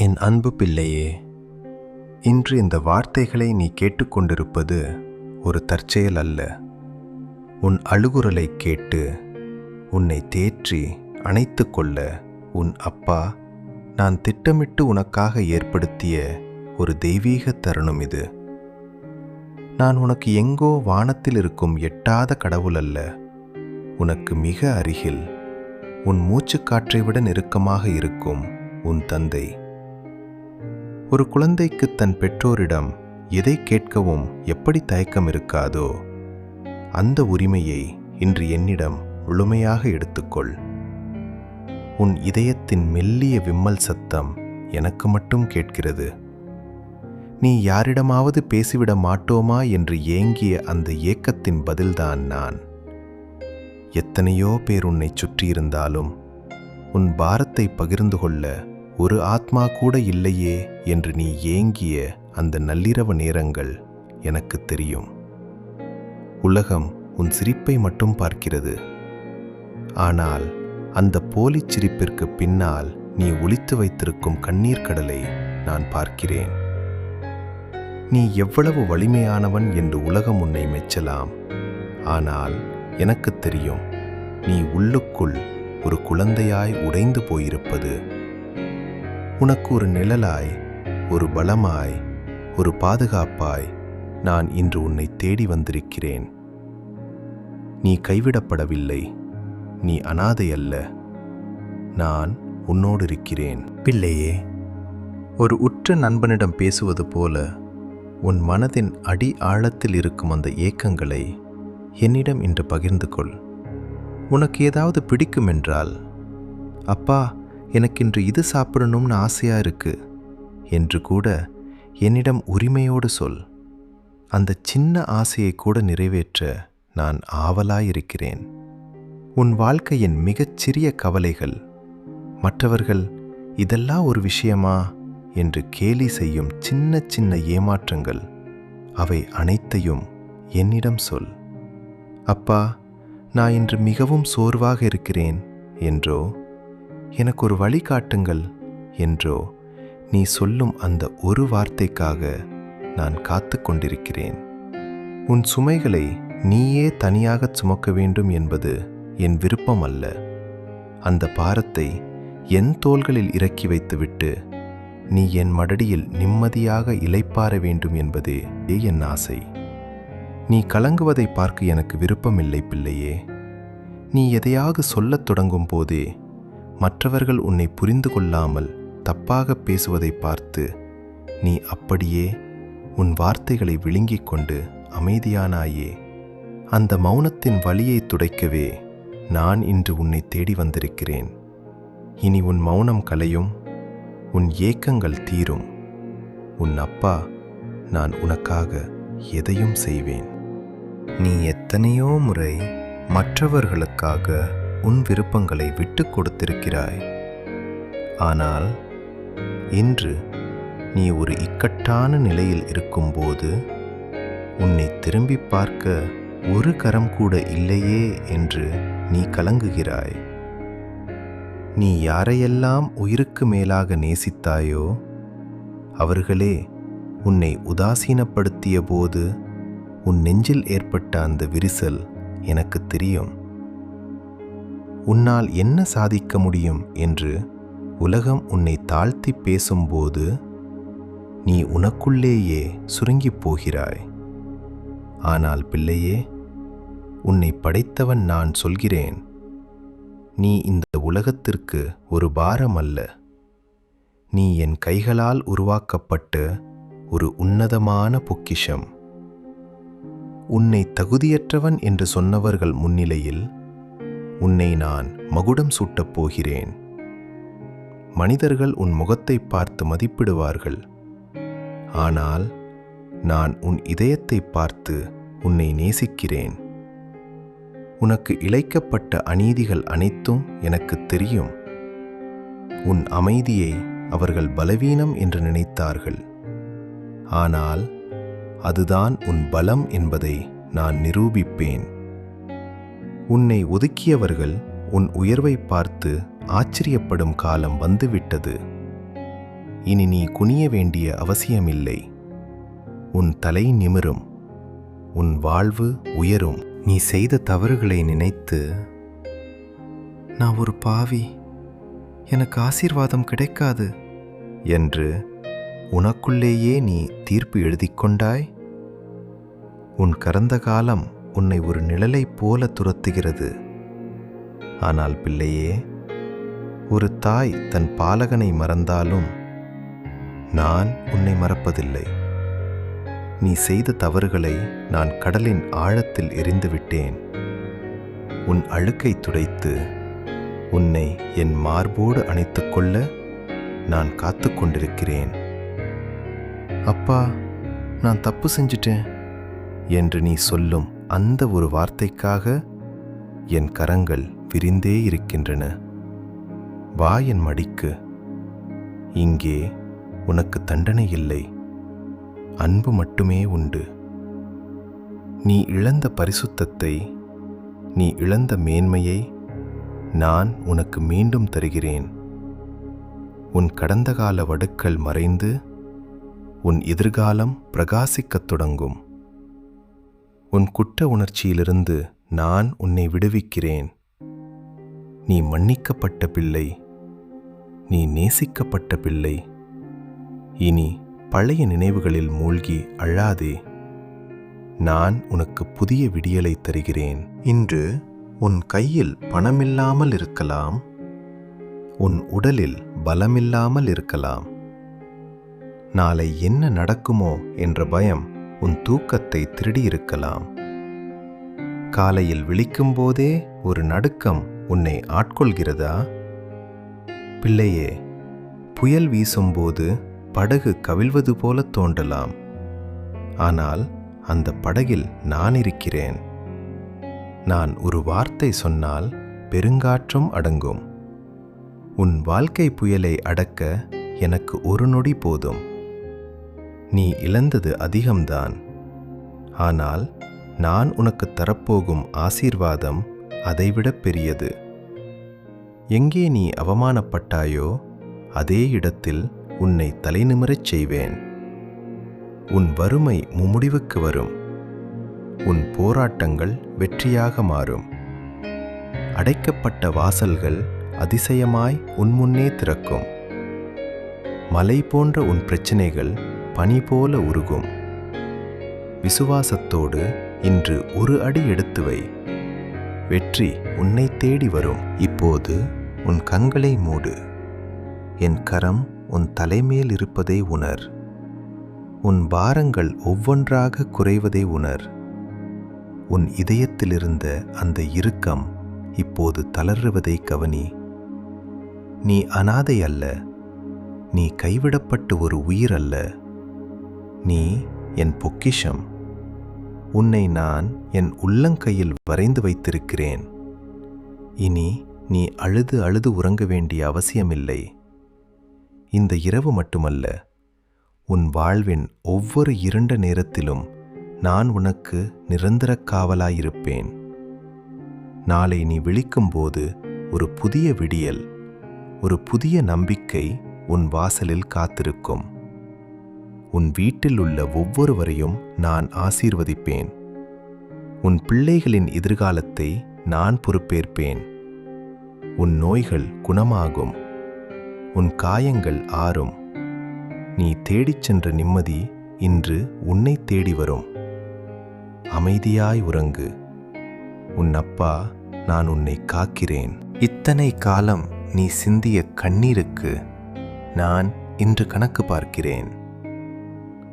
என் அன்பு பிள்ளையே, இன்று இந்த வார்த்தைகளை நீ கேட்டுக்கொண்டிருப்பது ஒரு தற்செயல் அல்ல. உன் அழுகுரலை கேட்டு உன்னை தேற்றி அணைத்து கொள்ள உன் அப்பா நான் திட்டமிட்டு உனக்காக ஏற்படுத்திய ஒரு தெய்வீக தருணம் இது. நான் உனக்கு எங்கோ வானத்தில் இருக்கும் எட்டாத கடவுள் அல்ல, உனக்கு மிக அருகில் உன் மூச்சுக்காற்றை விட நெருக்கமாக இருக்கும் உன் தந்தை. ஒரு குழந்தைக்கு தன் பெற்றோரிடம் எதை கேட்கவும் எப்படி தயக்கம் இருக்காதோ, அந்த உரிமையை இன்று என்னிடம் முழுமையாக எடுத்துக்கொள். உன் இதயத்தின் மெல்லிய விம்மல் சத்தம் எனக்கு மட்டும் கேட்கிறது. நீ யாரிடமாவது பேசிவிட மாட்டோமா என்று ஏங்கிய அந்த ஏக்கத்தின் பதில்தான் நான். எத்தனையோ பேர் உன்னை சுற்றியிருந்தாலும் உன் பாரத்தை பகிர்ந்து கொள்ள ஒரு ஆத்மா கூட இல்லையே என்று நீ ஏங்கிய அந்த நள்ளிரவு நேரங்கள் எனக்கு தெரியும். உலகம் உன் சிரிப்பை மட்டும் பார்க்கிறது, ஆனால் அந்த போலிச் சிரிப்பிற்கு பின்னால் நீ ஒளித்து வைத்திருக்கும் கண்ணீர் கடலை நான் பார்க்கிறேன். நீ எவ்வளவு வலிமையானவன் என்று உலகம் உன்னை மெச்சலாம், ஆனால் எனக்கு தெரியும் நீ உள்ளுக்குள் ஒரு குழந்தையாய் உடைந்து போயிருப்பது. உனக்கு ஒரு நிழலாய், ஒரு பலமாய், ஒரு பாதுகாப்பாய் நான் இன்று உன்னை தேடி வந்திருக்கிறேன். நீ கைவிடப்படவில்லை, நீ அனாதை அல்ல, நான் உன்னோடு இருக்கிறேன். பிள்ளையே, ஒரு உற்ற நண்பனிடம் பேசுவது போல உன் மனதின் அடி ஆழத்தில் இருக்கும் அந்த ஏக்கங்களை என்னிடம் இன்று பகிர்ந்து கொள். உனக்கு ஏதாவது பிடிக்கும் என்றால், அப்பா எனக்கு இன்று இது சாப்பிடணும்னு ஆசையா இருக்கு என்று கூட என்னிடம் உரிமையோடு சொல். அந்த சின்ன ஆசையை கூட நிறைவேற்ற நான் ஆவலாயிருக்கிறேன். உன் வாழ்க்கையின் மிகச்சிறிய கவலைகள், மற்றவர்கள் இதெல்லாம் ஒரு விஷயமா என்று கேலி செய்யும் சின்ன சின்ன ஏமாற்றங்கள், அவை அனைத்தையும் என்னிடம் சொல். அப்பா நான் இன்று மிகவும் சோர்வாக இருக்கிறேன் என்றோ, எனக்கு ஒரு வழி காட்டுங்கள் என்றோ நீ சொல்லும் அந்த ஒரு வார்த்தைக்காக நான் காத்து கொண்டிருக்கிறேன். உன் சுமைகளை நீயே தனியாக சுமக்க வேண்டும் என்பது என் விருப்பம் அல்ல. அந்த பாரத்தை என் தோள்களில் இறக்கி வைத்துவிட்டு நீ என் மடியில் நிம்மதியாக இளைப்பாற வேண்டும் என்பதே என் ஆசை. நீ கலங்குவதை பார்க்க எனக்கு விருப்பமில்லை பிள்ளையே. நீ எதையாக சொல்லத் தொடங்கும் போதே மற்றவர்கள் உன்னை புரிந்து கொள்ளாமல் தப்பாக பேசுவதை பார்த்து நீ அப்படியே உன் வார்த்தைகளை விழுங்கிக் கொண்டு அமைதியானாயே. அந்த மௌனத்தின் வலியை துடைக்கவே நான் இன்று உன்னை தேடி வந்திருக்கிறேன். இனி உன் மௌனம் கலையும், உன் ஏக்கங்கள் தீரும். உன் அப்பா நான் உனக்காக எதையும் செய்வேன். நீ எத்தனையோ முறை மற்றவர்களுக்காக உன் விருப்பங்களை விட்டு கொடுத்திருக்கிறாய். ஆனால் இன்று நீ ஒரு இக்கட்டான நிலையில் இருக்கும்போது உன்னை திரும்பி பார்க்க ஒரு கரம் கூட இல்லையே என்று நீ கலங்குகிறாய். நீ யாரையெல்லாம் உயிருக்கு மேலாக நேசித்தாயோ அவர்களே உன்னை உதாசீனப்படுத்திய போது உன் நெஞ்சில் ஏற்பட்ட அந்த விரிசல் எனக்கு தெரியும். உன்னால் என்ன சாதிக்க முடியும் என்று உலகம் உன்னை தாழ்த்தி பேசும்போது நீ உனக்குள்ளேயே சுருங்கிப் போகிறாய். ஆனால் பிள்ளையே, உன்னை படைத்தவன் நான் சொல்கிறேன், நீ இந்த உலகத்திற்கு ஒரு பாரம் அல்ல. நீ என் கைகளால் உருவாக்கப்பட்ட ஒரு உன்னதமான பொக்கிஷம். உன்னை தகுதியற்றவன் என்று சொன்னவர்கள் முன்னிலையில் உன்னை நான் மகுடம் சூட்டப் போகிறேன். மனிதர்கள் உன் முகத்தை பார்த்து மதிப்பிடுவார்கள், ஆனால் நான் உன் இதயத்தை பார்த்து உன்னை நேசிக்கிறேன். உனக்கு இழைக்கப்பட்ட அநீதிகள் அனைத்தும் எனக்கு தெரியும். உன் அமைதியை அவர்கள் பலவீனம் என்று நினைத்தார்கள், ஆனால் அதுதான் உன் பலம் என்பதை நான் நிரூபிப்பேன். உன்னை ஒதுக்கியவர்கள் உன் உயர்வை பார்த்து ஆச்சரியப்படும் காலம் வந்துவிட்டது. இனி நீ குனிய வேண்டிய அவசியமில்லை. உன் தலை நிமிரும், உன் வாழ்வு உயரும். நீ செய்த தவறுகளை நினைத்து, நான் ஒரு பாவி, எனக்கு ஆசீர்வாதம் கிடைக்காது என்று உனக்குள்ளேயே நீ தீர்ப்பு எழுதிக்கொண்டாய். உன் கடந்த காலம் உன்னை ஒரு நிழலைப் போல துரத்துகிறது. ஆனால் பிள்ளையே, ஒரு தாய் தன் பாலகனை மறந்தாலும் நான் உன்னை மறப்பதில்லை. நீ செய்த தவறுகளை நான் கடலின் ஆழத்தில் எறிந்துவிட்டேன். உன் அழுக்கை துடைத்து உன்னை என் மார்போடு அணைத்துக்கொள்ள நான் காத்து கொண்டிருக்கிறேன். அப்பா, நான் தப்பு செஞ்சிட்டேன் என்று நீ சொல்லும் அந்த ஒரு வார்த்தைக்காக என் கரங்கள் விரிந்தே இருக்கின்றன. வா என் மடிக்கு. இங்கே உனக்கு தண்டனை இல்லை, அன்பு மட்டுமே உண்டு. நீ இழந்த பரிசுத்தத்தை, நீ இழந்த மேன்மையை நான் உனக்கு மீண்டும் தருகிறேன். உன் கடந்த கால வடுக்கள் மறைந்து உன் எதிர்காலம் பிரகாசிக்கத் தொடங்கும். உன் குற்ற உணர்ச்சியிலிருந்து நான் உன்னை விடுவிக்கிறேன். நீ மன்னிக்கப்பட்ட பிள்ளை, நீ நேசிக்கப்பட்ட பிள்ளை. இனி பழைய நினைவுகளில் மூழ்கி அழாதே. நான் உனக்கு புதிய விடியலை தருகிறேன். இன்று உன் கையில் பணமில்லாமல் இருக்கலாம், உன் உடலில் பலமில்லாமல் இருக்கலாம். நாளை என்ன நடக்குமோ என்ற பயம் உன் தூக்கத்தை திருடியிருக்கலாம். காலையில் விழிக்கும் போதே ஒரு நடுக்கம் உன்னை ஆட்கொள்கிறதா? பிள்ளையே, புயல் வீசும்போது படகு கவிழ்வது போல தோன்றலாம். ஆனால் அந்த படகில் நான் இருக்கிறேன். நான் ஒரு வார்த்தை சொன்னால் பெருங்காற்றும் அடங்கும். உன் வாழ்க்கை புயலை அடக்க எனக்கு ஒரு நொடி போதும். நீ இழந்தது அதிகம்தான், ஆனால் நான் உனக்கு தரப்போகும் ஆசீர்வாதம் அதைவிட பெரியது. எங்கே நீ அவமானப்பட்டாயோ அதே இடத்தில் உன்னை தலைநிமிரச் செய்வேன். உன் வறுமை முடிவுக்கு வரும். உன் போராட்டங்கள் வெற்றியாக மாறும். அடைக்கப்பட்ட வாசல்கள் அதிசயமாய் உன் முன்னே திறக்கும். மலை போன்ற உன் பிரச்சனைகள் பனி போல உருகும். விசுவாசத்தோடு இன்று ஒரு அடி எடுத்து வை. வெற்றி உன்னை தேடி வரும். இப்போது உன் கண்களை மூடு. என் கரம் உன் தலைமேல் இருப்பதை உணர். உன் பாரங்கள் ஒவ்வொன்றாக குறைவதை உணர். உன் இதயத்திலிருந்த அந்த இறுக்கம் இப்போது தளர்வதை கவனி. நீ அனாதை அல்ல. நீ கைவிடப்பட்ட ஒரு உயிர் அல்ல. நீ என் பொக்கிஷம். உன்னை நான் என் உள்ளங்கையில் வரைந்து வைத்திருக்கிறேன். இனி நீ அழுது அழுது உறங்க வேண்டிய அவசியமில்லை. இந்த இரவு மட்டுமல்ல, உன் வாழ்வின் ஒவ்வொரு இருண்ட நேரத்திலும் நான் உனக்கு நிரந்தர காவலாயிருப்பேன். நாளை நீ விழிக்கும்போது ஒரு புதிய விடியல், ஒரு புதிய நம்பிக்கை உன் வாசலில் காத்திருக்கும். உன் வீட்டில் உள்ள ஒவ்வொருவரையும் நான் ஆசீர்வதிப்பேன். உன் பிள்ளைகளின் எதிர்காலத்தை நான் பொறுப்பேற்பேன். உன் நோய்கள் குணமாகும். உன் காயங்கள் ஆறும். நீ தேடிச் சென்ற நிம்மதி இன்று உன்னை தேடி வரும். அமைதியாய் உறங்கு. உன் அப்பா நான் உன்னை காக்கிறேன். இத்தனை காலம் நீ சிந்திய கண்ணீருக்கு நான் இன்று கணக்கு பார்க்கிறேன்.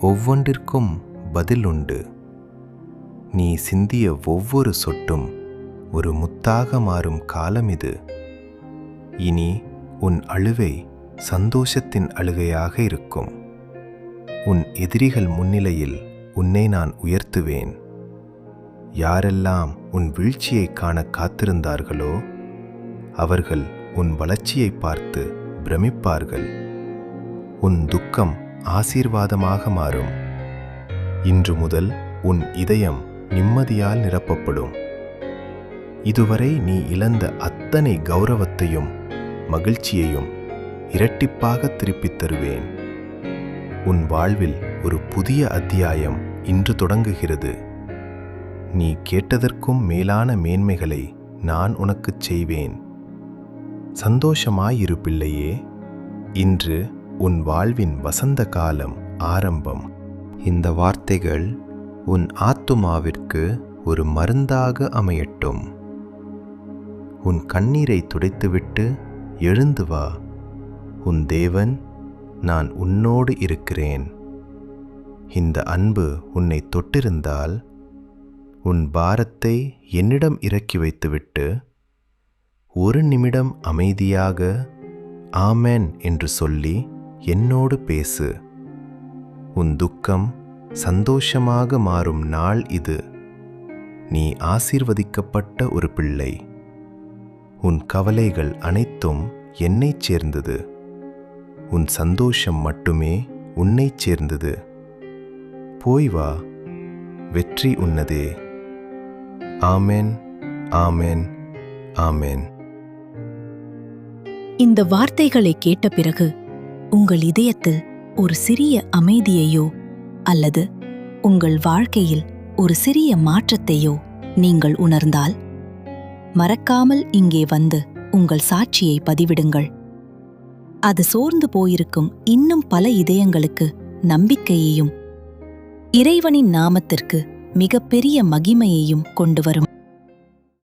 ஒவ்வொன்றிற்கும் பதில் உண்டு. நீ சிந்திய ஒவ்வொரு சொட்டும் ஒரு முத்தாக மாறும் காலம் இது. இனி உன் அழுகை சந்தோஷத்தின் அழுகையாக இருக்கும். உன் எதிரிகள் முன்னிலையில் உன்னை நான் உயர்த்துவேன். யாரெல்லாம் உன் வீழ்ச்சியை காண காத்திருந்தார்களோ அவர்கள் உன் வளர்ச்சியை பார்த்து பிரமிப்பார்கள். உன் துக்கம் ஆசீர்வாதமாக மாறும். இன்று முதல் உன் இதயம் நிம்மதியால் நிரப்பப்படும். இதுவரை நீ இழந்த அத்தனை கௌரவத்தையும் மகிழ்ச்சியையும் இரட்டிப்பாக திருப்பித் தருவேன். உன் வாழ்வில் ஒரு புதிய அத்தியாயம் இன்று தொடங்குகிறது. நீ கேட்டதற்கும் மேலான மேன்மைகளை நான் உனக்குச் செய்வேன். சந்தோஷமாயிரு பிள்ளையே, இன்று உன் வாழ்வின் வசந்த காலம் ஆரம்பம். இந்த வார்த்தைகள் உன் ஆத்துமாவிற்கு ஒரு மருந்தாக அமையட்டும். உன் கண்ணீரை துடைத்துவிட்டு எழுந்து வா. உன் தேவன் நான் உன்னோடு இருக்கிறேன். இந்த அன்பு உன்னை தொட்டிருந்தால் உன் பாரத்தை என்னிடம் இறக்கி வைத்துவிட்டு ஒரு நிமிடம் அமைதியாக ஆமென் என்று சொல்லி என்னோடு பேசு. உன் துக்கம் சந்தோஷமாக மாறும் நாள் இது. நீ ஆசீர்வதிக்கப்பட்ட ஒரு பிள்ளை. உன் கவலைகள் அனைத்தும் என்னைச் சேர்ந்தது. உன் சந்தோஷம் மட்டுமே உன்னைச் சேர்ந்தது. போய் வா, வெற்றி உன்னதே. ஆமென், ஆமென், ஆமென். இந்த வார்த்தைகளை கேட்ட பிறகு உங்கள் இதயத்தில் ஒரு சிறிய அமைதியையோ அல்லது உங்கள் வாழ்க்கையில் ஒரு சிறிய மாற்றத்தையோ நீங்கள் உணர்ந்தால் மறக்காமல் இங்கே வந்து உங்கள் சாட்சியை பதிவிடுங்கள். அது சோர்ந்து போயிருக்கும் இன்னும் பல இதயங்களுக்கு நம்பிக்கையையும் இறைவனின் நாமத்திற்கு மிகப்பெரிய மகிமையையும் கொண்டு வரும்.